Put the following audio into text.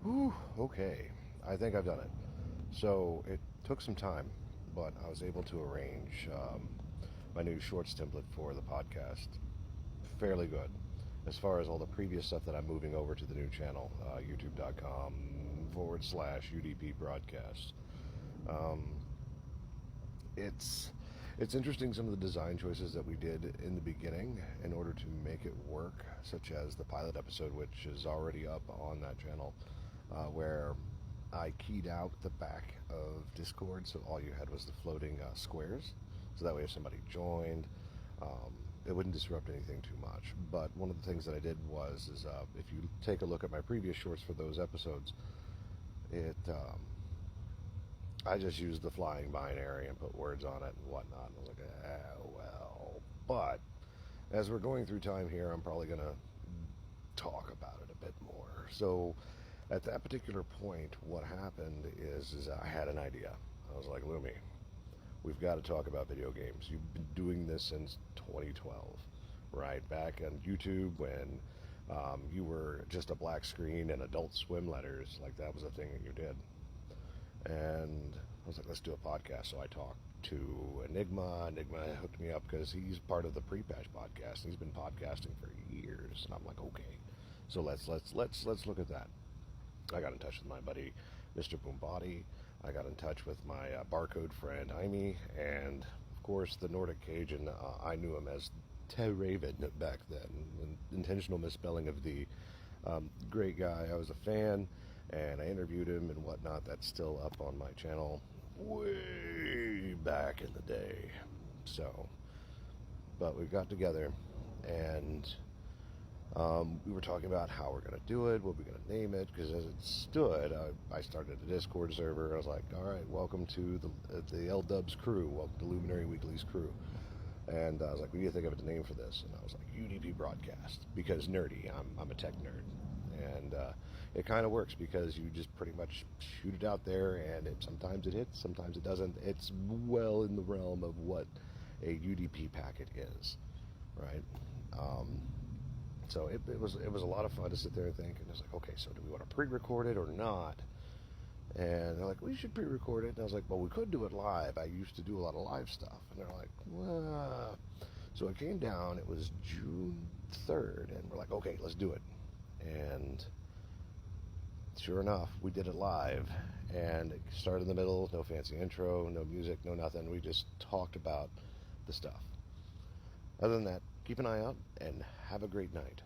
Whew, okay, I think I've done it. So it took some time, but I was able to arrange my new shorts template for the podcast fairly good. As far as all the previous stuff that I'm moving over to the new channel, youtube.com/ UDP broadcast. Um, it's it's interesting some of the design choices that we did in the beginning in order to make it work, such as the pilot episode, which is already up on that channel, where I keyed out the back of Discord, so all you had was the floating squares. So that way, if somebody joined, it wouldn't disrupt anything too much. But one of the things that I did was, if you take a look at my previous shorts for those episodes, it I just used the flying binary and put words on it and whatnot. And I was like, well. But as we're going through time here, I'm probably going to talk about it a bit more. So at that particular point, what happened is I had an idea. I was like, Lumi, we've got to talk about video games. You've been doing this since 2012, right? Back on YouTube when you were just a black screen and Adult Swim letters, like that was a thing that you did. And I was like, let's do a podcast. So I talked to Enigma. Enigma hooked me up because he's part of the Pre-Patch podcast. And he's been podcasting for years. And I'm like, okay, so let's look at that. I got in touch with my buddy, Mr. Boombody. I got in touch with my barcode friend, Amy. And, of course, the Nordic Cajun, I knew him as Raven back then. An intentional misspelling of the great guy. I was a fan, and I interviewed him and whatnot. That's still up on my channel way back in the day. So, but we got together, and we were talking about how we're going to do it, what we're going to name it, because as it stood, I started a Discord server. I was like, all right, welcome to the L-Dubs crew, welcome to Luminary Weekly's crew. And I was like, what do you think of a name for this? And I was like, UDP Broadcast, because nerdy. I'm a tech nerd. And it kind of works because you just pretty much shoot it out there, and sometimes it hits, sometimes it doesn't. It's well in the realm of what a UDP packet is, right? So it was a lot of fun to sit there and think. And I was like, okay, so do we want to pre-record it or not? And they're like, well, you should pre-record it. And I was like, well, we could do it live. I used to do a lot of live stuff. And they're like, well. So it came down. It was June 3rd. And we're like, okay, let's do it. And sure enough, we did it live. And it started in the middle. No fancy intro, no music, no nothing. We just talked about the stuff. Other than that, keep an eye out and have a great night.